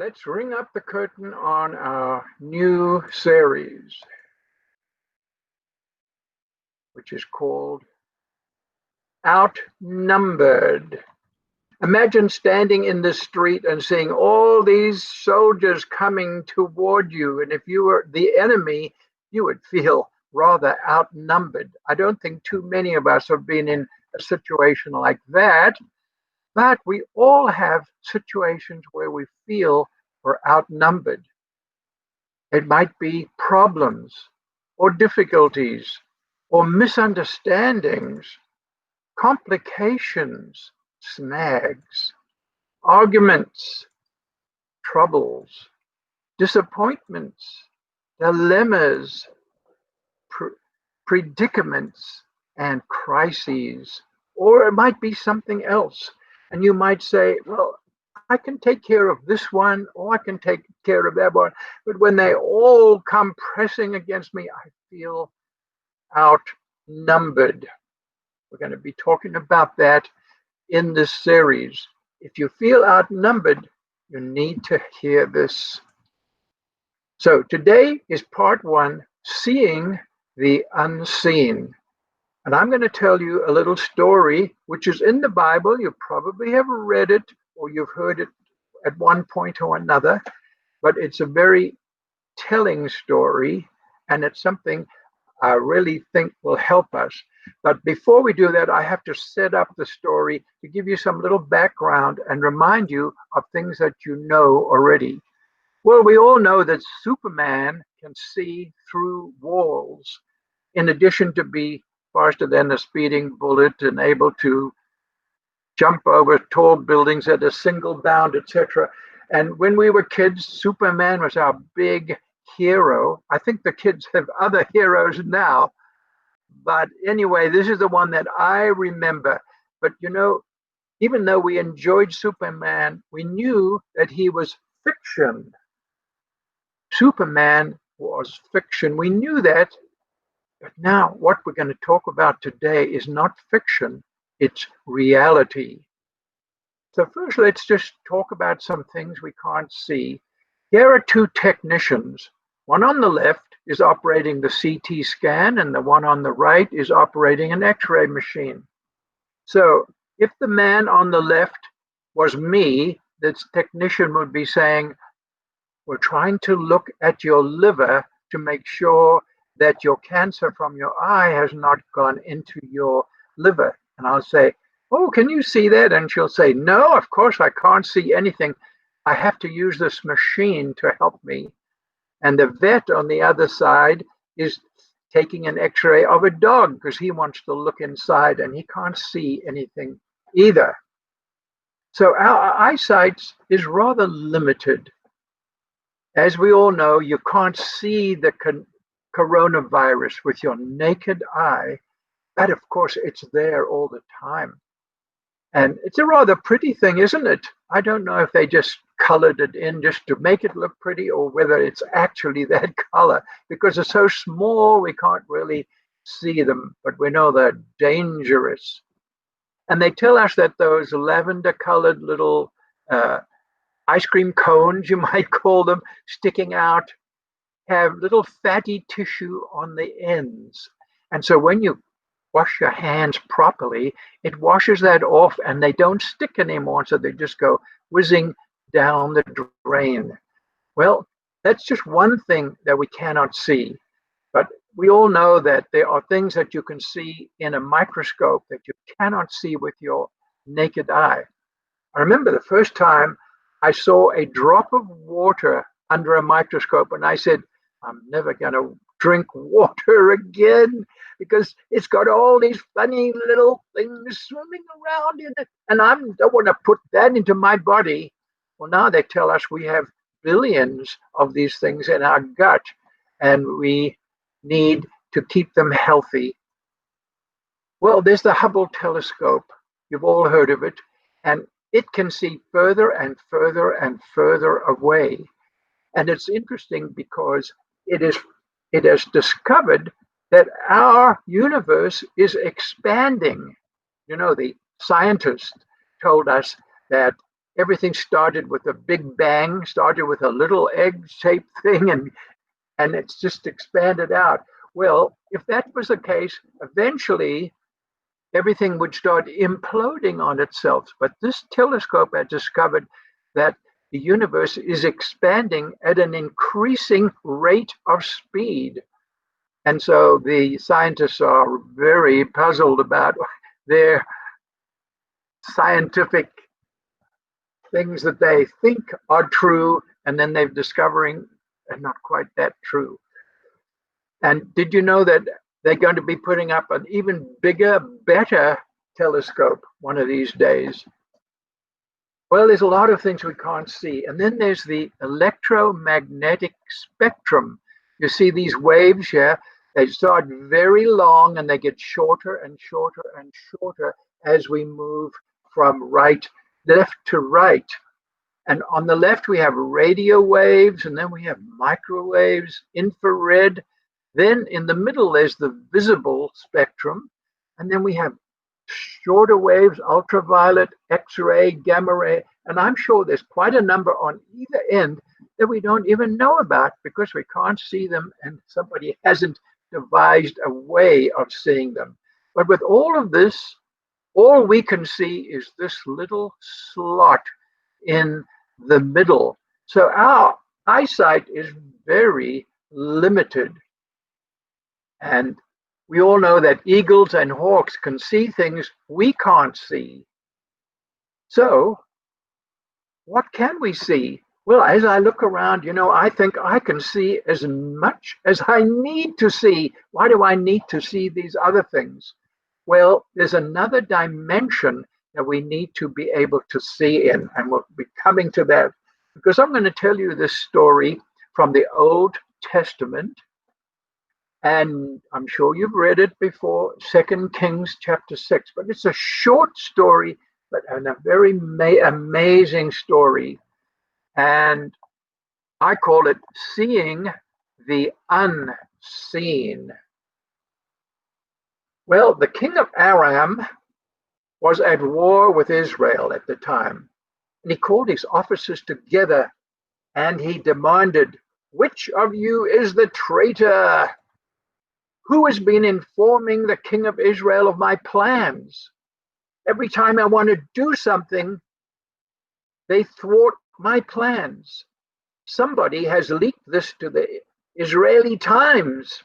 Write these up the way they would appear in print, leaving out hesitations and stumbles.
let's ring up the curtain on our new series, which is called Outnumbered. Imagine standing in the street and seeing all these soldiers coming toward you. And if you were the enemy, you would feel rather outnumbered. I don't think too many of us have been in a situation like that, but we all have situations where we feel we're outnumbered. It might be problems or difficulties or misunderstandings, complications, snags, arguments, troubles, disappointments, dilemmas, predicaments, and crises. Or it might be something else. And you might say, well, I can take care of this one, or I can take care of that one. But when they all come pressing against me, I feel outnumbered. We're going to be talking about that in this series. If you feel outnumbered, you need to hear this. So today is part one, Seeing the Unseen. And I'm going to tell you a little story, which is in the Bible. You probably have read it or you've heard it at one point or another, but it's a very telling story, and it's something I really think will help us. But before we do that, I have to set up the story to give you some little background and remind you of things that you know already. Well, we all know that Superman can see through walls, in addition to be faster than a speeding bullet and able to jump over tall buildings at a single bound, etc. And when we were kids, Superman was our big hero. I think the kids have other heroes now. But anyway, this is the one that I remember. But you know, even though we enjoyed Superman, we knew that he was fiction. Superman was fiction. We knew that. But now, what we're going to talk about today is not fiction, it's reality. So, first, let's just talk about some things we can't see. Here are two technicians. One on the left is operating the CT scan, and the one on the right is operating an X ray machine. So, if the man on the left was me, this technician would be saying, we're trying to look at your liver to make sure that your cancer from your eye has not gone into your liver. And I'll say, oh, can you see that? And she'll say, no, of course I can't see anything. I have to use this machine to help me. And the vet on the other side is taking an x-ray of a dog because he wants to look inside and he can't see anything either. So our eyesight is rather limited. As we all know, you can't see the coronavirus with your naked eye, but of course it's there all the time. And it's a rather pretty thing, isn't it? I don't know if they just colored it in just to make it look pretty or whether it's actually that color, because they're so small we can't really see them, but we know they're dangerous. And they tell us that those lavender colored little ice cream cones, you might call them, sticking out, have little fatty tissue on the ends. And so when you wash your hands properly, it washes that off and they don't stick anymore. So they just go whizzing down the drain. Well, that's just one thing that we cannot see. But we all know that there are things that you can see in a microscope that you cannot see with your naked eye. I remember the first time I saw a drop of water under a microscope and I said, I'm never going to drink water again because it's got all these funny little things swimming around in it. And I don't want to put that into my body. Well, now they tell us we have billions of these things in our gut and we need to keep them healthy. Well, there's the Hubble telescope. You've all heard of it. And it can see further and further and further away. And it's interesting because it has discovered that our universe is expanding. You know, the scientists told us that everything started with a big bang, started with a little egg-shaped thing, and it's just expanded out. Well, if that was the case, eventually everything would start imploding on itself. But this telescope had discovered that the universe is expanding at an increasing rate of speed. And so the scientists are very puzzled about their scientific things that they think are true, and then they're discovering are not quite that true. And did you know that they're going to be putting up an even bigger, better telescope one of these days? Well, there's a lot of things we can't see. And then there's the electromagnetic spectrum. You see these waves here, they start very long and they get shorter and shorter and shorter as we move from left to right. And on the left, we have radio waves, and then we have microwaves, infrared. Then in the middle, there's the visible spectrum. And then we have shorter waves, ultraviolet, X-ray, gamma ray. And I'm sure there's quite a number on either end that we don't even know about because we can't see them and somebody hasn't devised a way of seeing them. But with all of this, all we can see is this little slot in the middle. So our eyesight is very limited. And we all know that eagles and hawks can see things we can't see. So what can we see? Well, as I look around, I think I can see as much as I need to see. Why do I need to see these other things? Well, there's another dimension that we need to be able to see in, and we'll be coming to that because I'm going to tell you this story from the Old Testament, and I'm sure you've read it before, 2 Kings chapter 6, but it's a short story, but a very amazing story, and I call it Seeing the Unseen. Well, the king of Aram was at war with Israel at the time. And he called his officers together and he demanded, "Which of you is the traitor? Who has been informing the king of Israel of my plans? Every time I want to do something, they thwart my plans. Somebody has leaked this to the Israeli Times."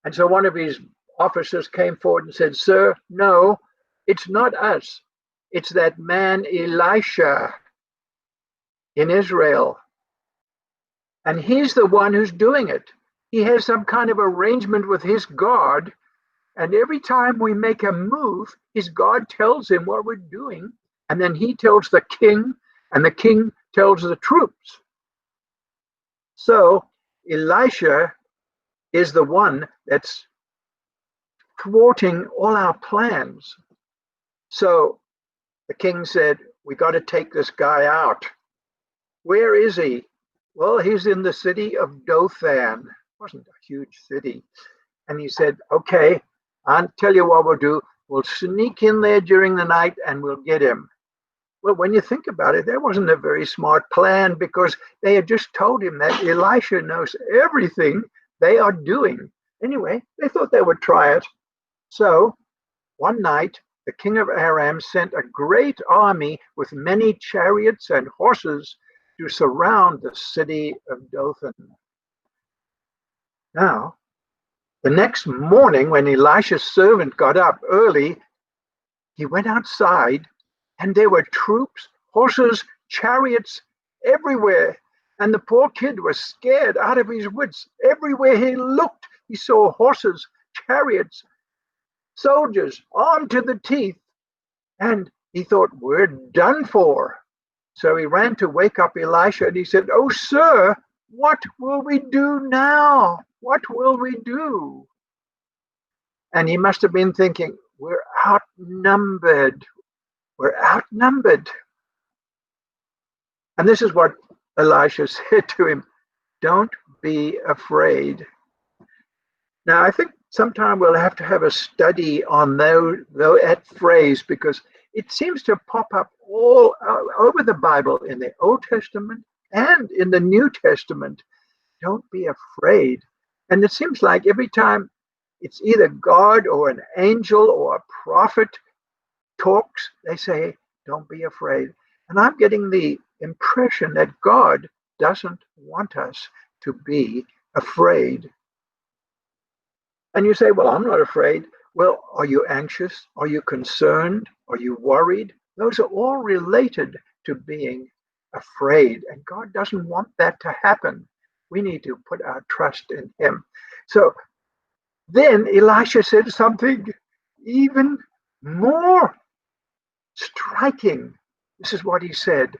And so one of his officers came forward and said, "Sir, no, it's not us. It's that man Elisha in Israel. And he's the one who's doing it. He has some kind of arrangement with his God. And every time we make a move, his God tells him what we're doing. And then he tells the king, and the king tells the troops. So Elisha is the one that's thwarting all our plans." So the king said, "We got to take this guy out." "Where is he?" "Well, he's in the city of Dothan." It wasn't a huge city. And he said, "Okay, I'll tell you what we'll do. We'll sneak in there during the night and we'll get him." Well, when you think about it, that wasn't a very smart plan because they had just told him that Elisha knows everything they are doing. Anyway, they thought they would try it. So one night, the king of Aram sent a great army with many chariots and horses to surround the city of Dothan. Now, the next morning, when Elisha's servant got up early, he went outside, and there were troops, horses, chariots everywhere. And the poor kid was scared out of his wits. Everywhere he looked, he saw horses, chariots, soldiers, armed to the teeth. And he thought, "We're done for." So he ran to wake up Elisha and he said, "Oh, sir, what will we do now? What will we do?" And he must have been thinking, "We're outnumbered. We're outnumbered." And this is what Elisha said to him, "Don't be afraid." Now, I think sometime we'll have to have a study on that phrase because it seems to pop up all over the Bible, in the Old Testament and in the New Testament. Don't be afraid. And it seems like every time it's either God or an angel or a prophet talks, they say, don't be afraid. And I'm getting the impression that God doesn't want us to be afraid. And you say, well, I'm not afraid. Well, are you anxious? Are you concerned? Are you worried? Those are all related to being afraid. And God doesn't want that to happen. We need to put our trust in Him. So then Elisha said something even more striking. This is what he said: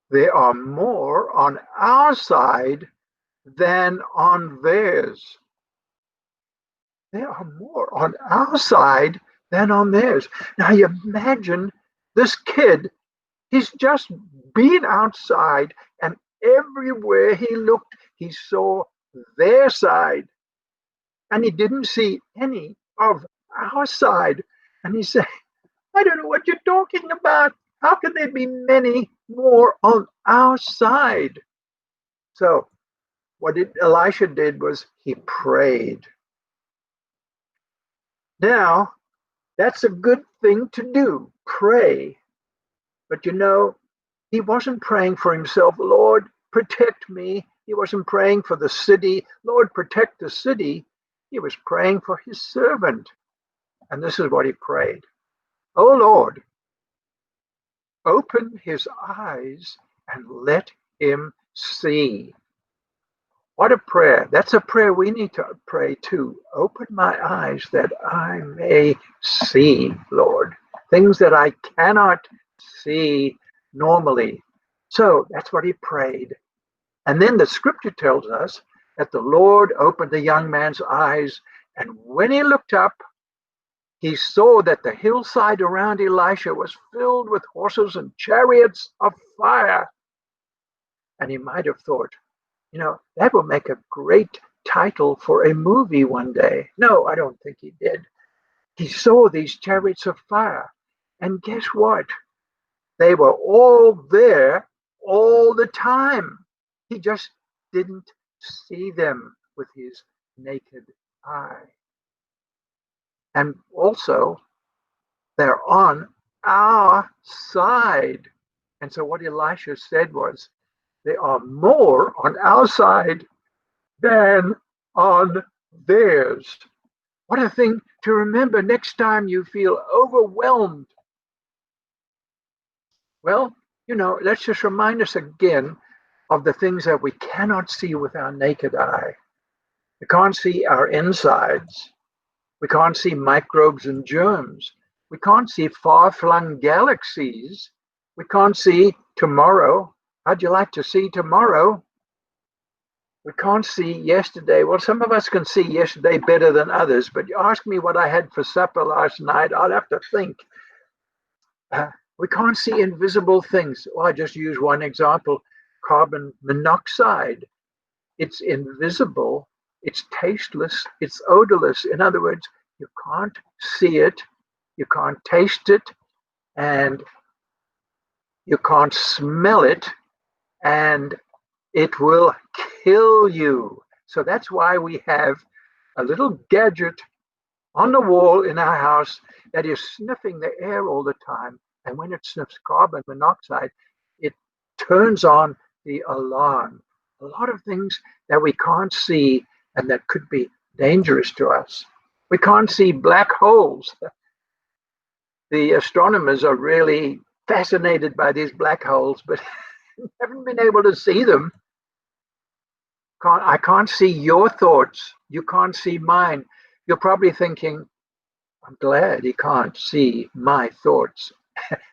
there are more on our side than on theirs. There are more on our side than on theirs. Now you imagine this kid, he's just been outside, and everywhere he looked, he saw their side. And he didn't see any of our side. And he said, I don't know what you're talking about. How can there be many more on our side? So what Elisha did was he prayed. Now, that's a good thing to do, pray. But you know, he wasn't praying for himself, Lord, protect me. He wasn't praying for the city, Lord, protect the city. He was praying for his servant. And this is what he prayed. Oh Lord, open his eyes and let him see. What a prayer. That's a prayer we need to pray too. Open my eyes that I may see, Lord, things that I cannot see normally. So that's what he prayed. And then the scripture tells us that the Lord opened the young man's eyes, and when he looked up, he saw that the hillside around Elisha was filled with horses and chariots of fire. And he might have thought, you know, that will make a great title for a movie one day. No, I don't think he did. He saw these chariots of fire. And guess what? They were all there all the time. He just didn't see them with his naked eye. And also, they're on our side. And so what Elisha said was, there are more on our side than on theirs. What a thing to remember next time you feel overwhelmed. Well, you know, let's just remind us again of the things that we cannot see with our naked eye. We can't see our insides. We can't see microbes and germs. We can't see far-flung galaxies. We can't see tomorrow. How'd you like to see tomorrow? We can't see yesterday. Well, some of us can see yesterday better than others, but you ask me what I had for supper last night, I'd have to think. We can't see invisible things. Well, I just use one example, carbon monoxide. It's invisible, it's tasteless, it's odorless. In other words, you can't see it, you can't taste it, and you can't smell it, and it will kill you. So that's why we have a little gadget on the wall in our house that is sniffing the air all the time. And when it sniffs carbon monoxide, it turns on the alarm. A lot of things that we can't see and that could be dangerous to us. We can't see black holes. The astronomers are really fascinated by these black holes, but haven't been able to see them. I can't see your thoughts. You can't see mine. You're probably thinking, I'm glad he can't see my thoughts.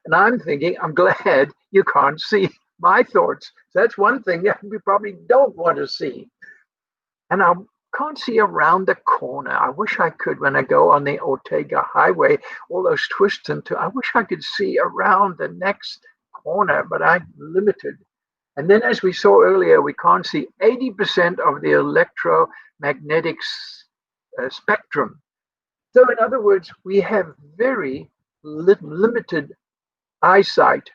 And I'm thinking, I'm glad you can't see my thoughts. So that's one thing that we probably don't want to see. And I can't see around the corner. I wish I could when I go on the Ortega Highway, all those twists into, I wish I could see around the next corner, but I'm limited. And then as we saw earlier, we can't see 80% of the electromagnetic spectrum. So in other words, we have very limited eyesight.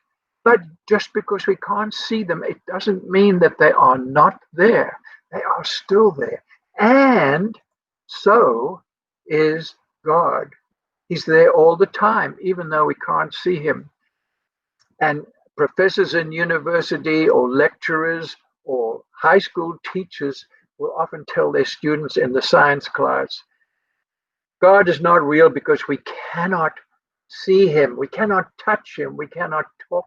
But just because we can't see them, it doesn't mean that they are not there. They are still there. And so is God. He's there all the time, even though we can't see him. And professors in university or lecturers or high school teachers will often tell their students in the science class, God is not real because we cannot see him, we cannot touch him, we cannot talk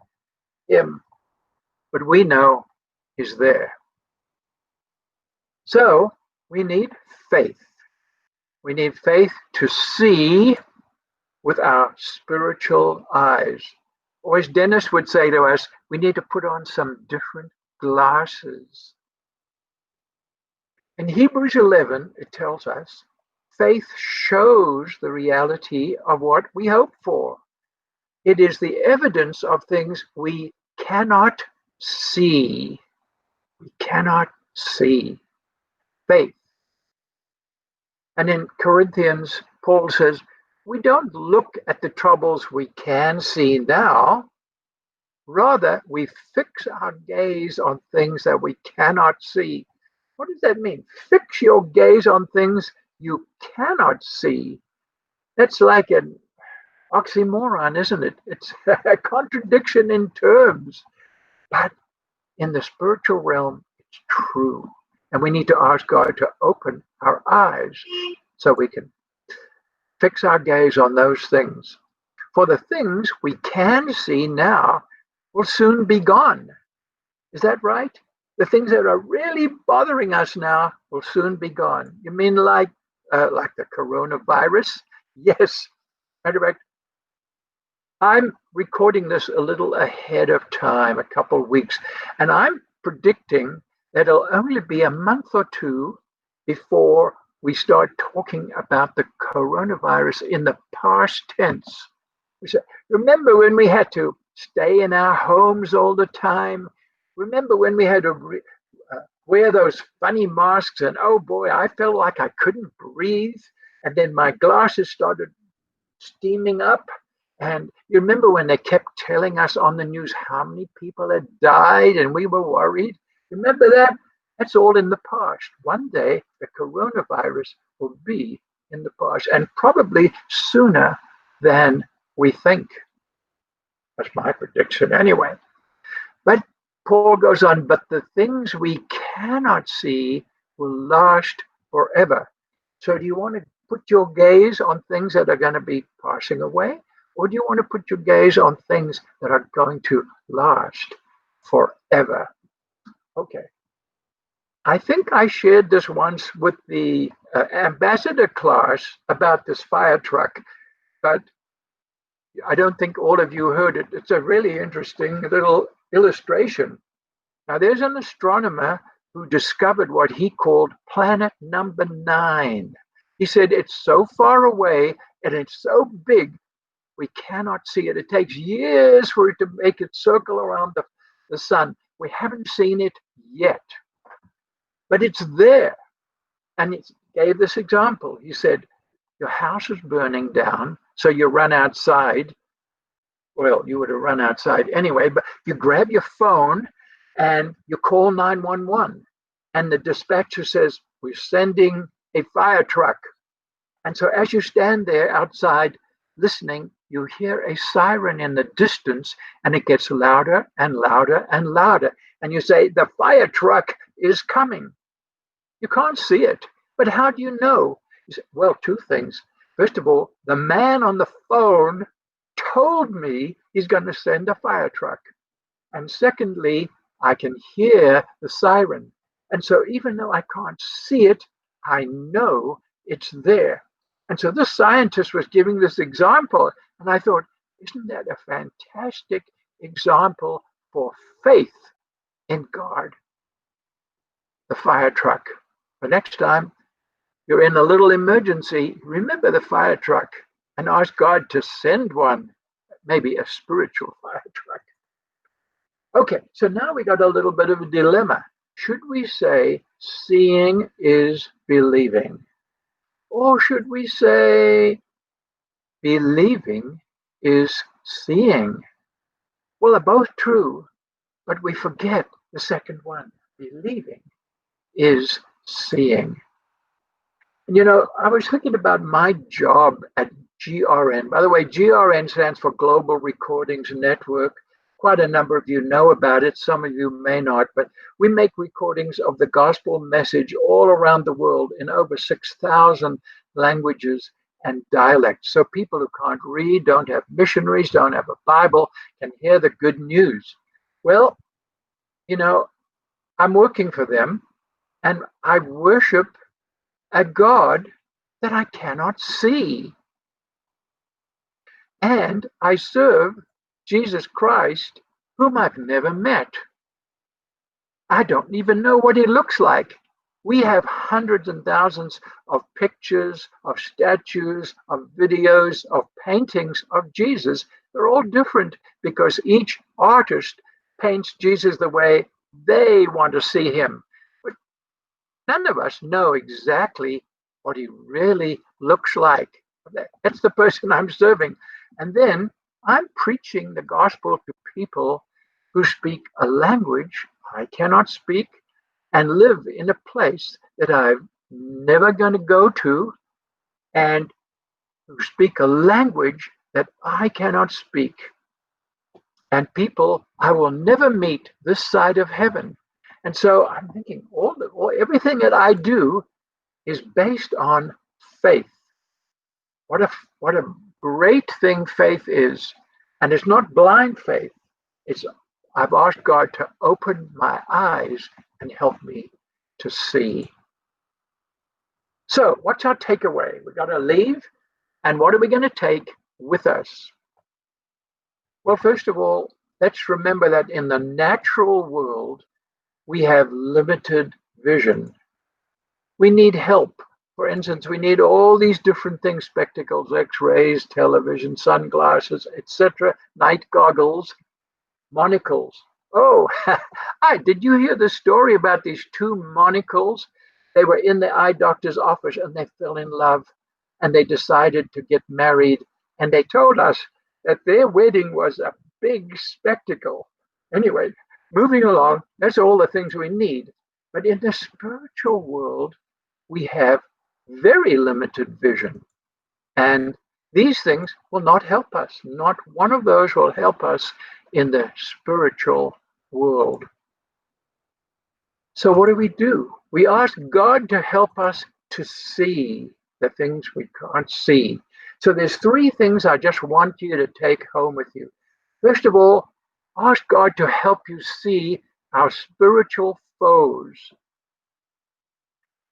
to him, but we know he's there. So we need faith. We need faith to see with our spiritual eyes. Or as Dennis would say to us, we need to put on some different glasses. In Hebrews 11, it tells us, faith shows the reality of what we hope for. It is the evidence of things we cannot see. We cannot see. Faith. And in Corinthians, Paul says, we don't look at the troubles we can see now. Rather, we fix our gaze on things that we cannot see. What does that mean? Fix your gaze on things you cannot see. That's like an oxymoron, isn't it? It's a contradiction in terms. But in the spiritual realm, it's true. And we need to ask God to open our eyes so we can fix our gaze on those things. For the things we can see now will soon be gone. Is that right? The things that are really bothering us now will soon be gone. You mean like the coronavirus? Yes. Matter of fact, I'm recording this a little ahead of time, a couple of weeks, and I'm predicting that it'll only be a month or two before we start talking about the coronavirus in the past tense. We said, remember when we had to stay in our homes all the time? Remember when we had to wear those funny masks and oh boy, I felt like I couldn't breathe. And then my glasses started steaming up. And you remember when they kept telling us on the news how many people had died and we were worried? Remember that? That's all in the past. One day, the coronavirus will be in the past and probably sooner than we think. That's my prediction anyway. But Paul goes on, but the things we cannot see will last forever. So do you want to put your gaze on things that are going to be passing away? Or do you want to put your gaze on things that are going to last forever? Okay. I think I shared this once with the ambassador class about this fire truck, but I don't think all of you heard it. It's a really interesting little illustration. Now, there's an astronomer who discovered what he called planet number 9. He said it's so far away and it's so big, we cannot see it. It takes years for it to make its circle around the sun. We haven't seen it yet, but it's there. And he gave this example. He said, your house is burning down, so you run outside. Well, you would have run outside anyway, but you grab your phone and you call 911. And the dispatcher says, we're sending a fire truck. And so as you stand there outside listening, you hear a siren in the distance and it gets louder and louder and louder. And you say, the fire truck is coming. You can't see it, but how do you know? You say, well, two things. First of all, the man on the phone told me he's going to send a fire truck. And secondly, I can hear the siren. And so even though I can't see it, I know it's there. And so this scientist was giving this example, and I thought, isn't that a fantastic example for faith in God? The fire truck. But next time you're in a little emergency, remember the fire truck and ask God to send one, maybe a spiritual fire truck. Okay, so now we got a little bit of a dilemma. Should we say seeing is believing? Or should we say believing is seeing. Well, they're both true, but we forget the second one. Believing is seeing. And I was thinking about my job at GRN. By the way, GRN stands for Global Recordings Network. Quite a number of you know about it. Some of you may not, but we make recordings of the gospel message all around the world in over 6,000 languages and dialects. So people who can't read, don't have missionaries, don't have a Bible, can hear the good news. Well, I'm working for them, and I worship a God that I cannot see. And I serve Jesus Christ, whom I've never met. I don't even know what he looks like. We have hundreds and thousands of pictures, of statues, of videos, of paintings of Jesus. They're all different because each artist paints Jesus the way they want to see him. But none of us know exactly what he really looks like. That's the person I'm serving. And then I'm preaching the gospel to people who speak a language I cannot speak and live in a place that I'm never going to go to, and who speak a language that I cannot speak, and people I will never meet this side of heaven. And so I'm thinking everything that I do is based on faith. What a great thing faith is. And it's not blind faith. I've asked God to open my eyes and help me to see. So what's our takeaway? We got to leave. And what are we going to take with us? Well, first of all, let's remember that in the natural world, we have limited vision. We need help. For instance, we need all these different things: spectacles, x-rays, television, sunglasses, etc., night goggles, monocles. Oh, did you hear the story about these two monocles? They were in the eye doctor's office and they fell in love and they decided to get married. And they told us that their wedding was a big spectacle. Anyway, moving along, that's all the things we need. But in the spiritual world, we have very limited vision. And these things will not help us. Not one of those will help us in the spiritual world. So what do? We ask God to help us to see the things we can't see. So there's three things I just want you to take home with you. First of all, ask God to help you see our spiritual foes.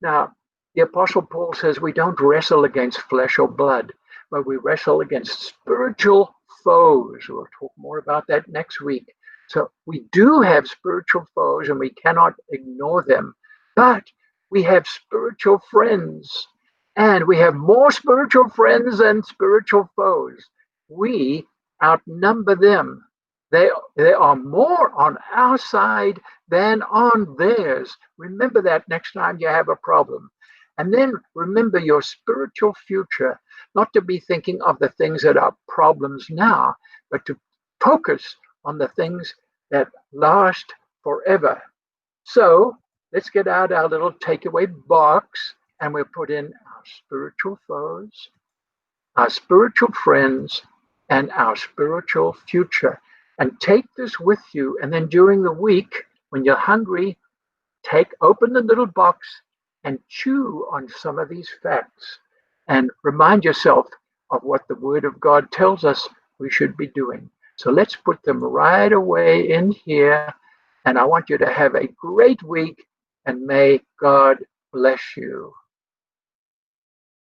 Now, the Apostle Paul says we don't wrestle against flesh or blood, but we wrestle against spiritual foes. We'll talk more about that next week. So we do have spiritual foes and we cannot ignore them, but we have spiritual friends, and we have more spiritual friends than spiritual foes. We outnumber them. They are more on our side than on theirs. Remember that next time you have a problem. And then remember your spiritual future, not to be thinking of the things that are problems now, but to focus on the things that last forever. So let's get out our little takeaway box and we'll put in our spiritual foes, our spiritual friends, and our spiritual future. And take this with you. And then during the week, when you're hungry, open the little box and chew on some of these facts and remind yourself of what the Word of God tells us we should be doing. So let's put them right away in here. And I want you to have a great week, and may God bless you.